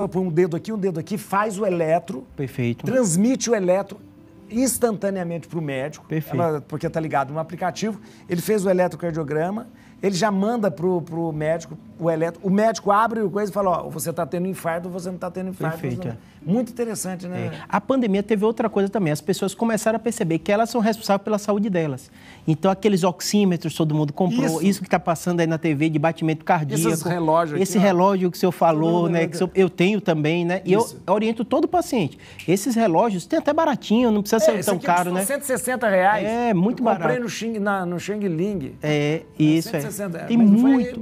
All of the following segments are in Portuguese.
põe um dedo aqui, faz o eletro, Perfeito. transmite o eletro instantaneamente para o médico, Perfeito. porque está ligado no aplicativo. Ele fez o eletrocardiograma, ele já manda para o médico o eletro. O médico abre o coisa e fala, ó, você está tendo infarto ou você não está tendo infarto. Perfeito. Muito interessante, né? A pandemia teve outra coisa também. As pessoas começaram a perceber que elas são responsáveis pela saúde delas. Então, aqueles oxímetros todo mundo comprou, isso que está passando aí na TV de batimento cardíaco. Esses relógios esse aqui, relógio que o senhor falou, né? Que eu tenho também, né? E eu Isso. oriento todo o paciente. Esses relógios tem até baratinho, não precisa ser tão caro, né? R$160. É, muito barato. Comprei no Xing Ling. É, isso. 160. Tem Mas muito.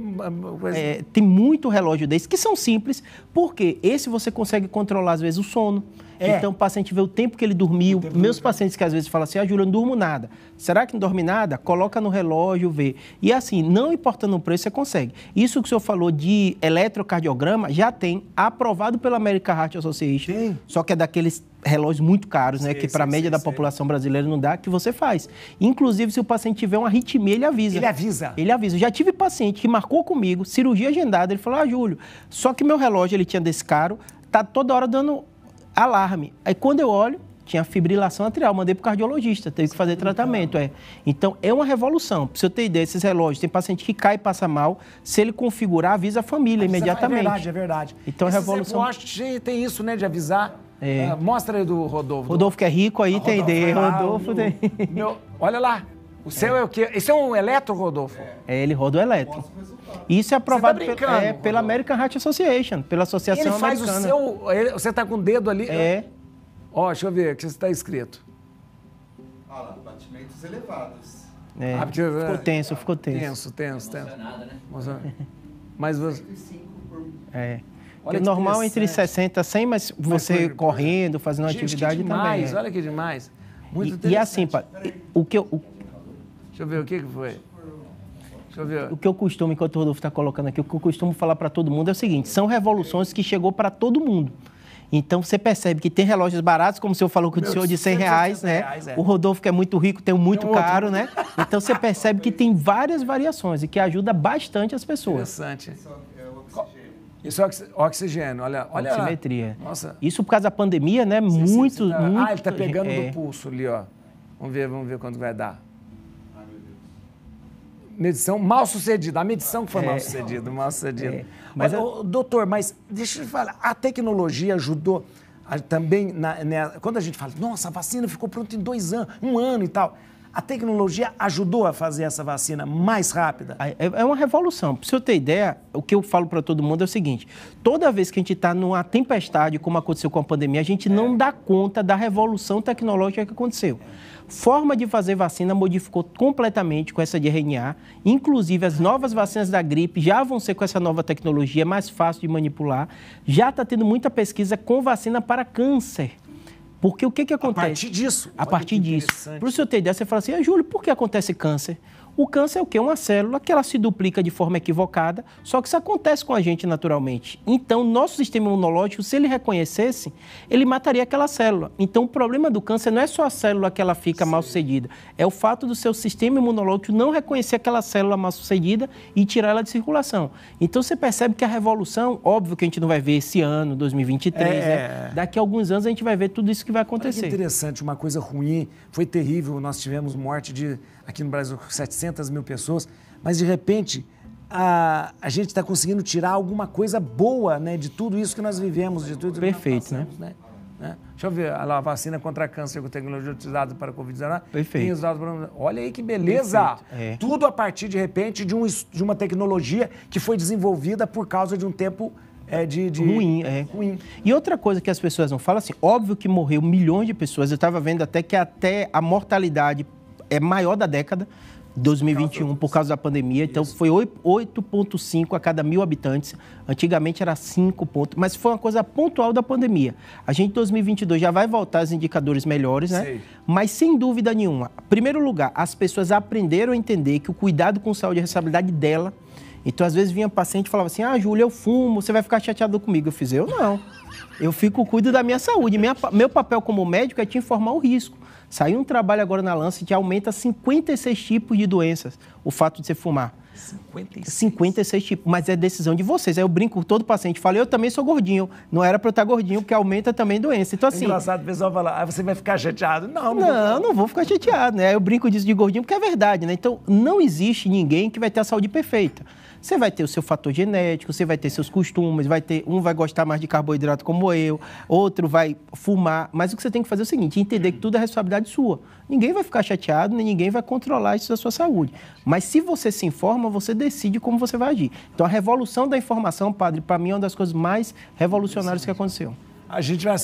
foi Tem muito relógio desses que são simples, porque esse você consegue controlar, às vezes, o sono. Então, o paciente vê o tempo que ele dormiu. Meus pacientes que às vezes falam assim, Júlio, eu não durmo nada. Será que não dorme nada? Coloca no relógio, vê. E assim, não importando o preço, você consegue. Isso que o senhor falou de eletrocardiograma, já tem, aprovado pela American Heart Association. Tem. Só que é daqueles relógios muito caros, né? Que para a média da população brasileira não dá, que você faz. Inclusive, se o paciente tiver uma arritmia, ele avisa. Ele avisa? Ele avisa. Já tive paciente que marcou comigo, cirurgia agendada, ele falou, Júlio, só que meu relógio, ele tinha desse caro, tá toda hora dando alarme. Aí, quando eu olho, tinha fibrilação atrial, mandei para o cardiologista, teve que fazer tratamento. Então, é uma revolução. Para você ter ideia, esses relógios, tem paciente que cai e passa mal, se ele configurar, avisa a família imediatamente. É verdade. Então, Esse revolução. Apple tem isso, né, de avisar. Mostra aí do Rodolfo. Rodolfo que é rico aí, tem ideia. Rodolfo tem. Olha lá. O seu é o quê? Esse é um eletro, Rodolfo? Ele roda o eletro. Isso é aprovado pela American Heart Association, pela Associação Ele faz Americana. Você está com o dedo ali? Ó, deixa eu ver o que está escrito. Olha lá, batimentos elevados. Ficou tenso, ficou tenso. Tenso. Não é nada, né? Mas você... Porque normal entre 60 e 100, mas você correndo, fazendo uma atividade demais, também. Olha que demais. Muito interessante. E assim, o que eu... Deixa eu ver, o que foi? Deixa eu ver. O que eu costumo, enquanto o Rodolfo está colocando aqui, o que eu costumo falar para todo mundo é o seguinte, são revoluções que chegou para todo mundo. Então, você percebe que tem relógios baratos, como o senhor falou com o senhor de R$100, né? O Rodolfo, que é muito rico, tem um muito caro, né? Então, você percebe que tem várias variações e que ajuda bastante as pessoas. Interessante. Isso é oxigênio, olha. Oximetria. Nossa. Isso por causa da pandemia, né? Muito. Ele está pegando do pulso ali, ó. Vamos ver quanto vai dar. Medição mal sucedida. A medição que foi mal sucedida. Mas, doutor, mas deixa eu te falar, a tecnologia ajudou também, quando a gente fala, nossa, a vacina ficou pronta em 2 anos, 1 ano e tal. A tecnologia ajudou a fazer essa vacina mais rápida? É uma revolução. Para você ter ideia, o que eu falo para todo mundo é o seguinte, toda vez que a gente está numa tempestade, como aconteceu com a pandemia, a gente não dá conta da revolução tecnológica que aconteceu. Forma de fazer vacina modificou completamente com essa de RNA, inclusive as novas vacinas da gripe já vão ser com essa nova tecnologia, mais fácil de manipular. Já está tendo muita pesquisa com vacina para câncer. Porque o que acontece? A partir disso. A partir disso. Para o senhor ter ideia, você fala assim, Júlio, por que acontece câncer? O câncer é o quê? Uma célula que ela se duplica de forma equivocada, só que isso acontece com a gente naturalmente. Então, nosso sistema imunológico, se ele reconhecesse, ele mataria aquela célula. Então, o problema do câncer não é só a célula que ela fica mal sucedida, é o fato do seu sistema imunológico não reconhecer aquela célula mal sucedida e tirar ela de circulação. Então, você percebe que a revolução, óbvio que a gente não vai ver esse ano, 2023, né? Daqui a alguns anos a gente vai ver tudo isso que vai acontecer. Olha que interessante, uma coisa ruim, foi terrível, nós tivemos morte aqui no Brasil, 700 mil pessoas, mas de repente a gente está conseguindo tirar alguma coisa boa, né, de tudo isso que nós vivemos, de tudo Perfeito, que nós passamos, né? Deixa eu ver, a vacina contra câncer com tecnologia utilizada para a Covid-19. Perfeito. Olha aí que beleza! Tudo a partir, de repente, de uma tecnologia que foi desenvolvida por causa de um tempo ruim. E outra coisa que as pessoas não falam, assim, óbvio que morreu milhões de pessoas, eu estava vendo até que a mortalidade é maior da década, 2021, por causa da pandemia. Então, foi 8,5 a cada 1.000 habitantes. Antigamente era 5 pontos, mas foi uma coisa pontual da pandemia. A gente, em 2022, já vai voltar aos indicadores melhores, né? Sei. Mas, sem dúvida nenhuma, em primeiro lugar, as pessoas aprenderam a entender que o cuidado com saúde é a responsabilidade dela. Então, às vezes, vinha paciente e falava assim, Júlia, eu fumo, você vai ficar chateado comigo. Eu não. Eu cuido da minha saúde. Meu papel como médico é te informar o risco. Saiu um trabalho agora na Lancet que aumenta 56 tipos de doenças, o fato de você fumar. 56 tipos, mas é decisão de vocês. Aí eu brinco com todo paciente, falo, eu também sou gordinho. Não era para eu estar gordinho, porque aumenta também doença. Então, assim... É engraçado, o pessoal fala, você vai ficar chateado. Não vou ficar chateado, né? Eu brinco disso de gordinho porque é verdade, né? Então, não existe ninguém que vai ter a saúde perfeita. Você vai ter o seu fator genético, você vai ter seus costumes, um vai gostar mais de carboidrato como eu, outro vai fumar. Mas o que você tem que fazer é o seguinte, entender que tudo é responsabilidade sua. Ninguém vai ficar chateado, nem ninguém vai controlar isso da sua saúde. Mas se você se informa, você decide como você vai agir. Então, a revolução da informação, padre, para mim é uma das coisas mais revolucionárias que aconteceu. A gente vai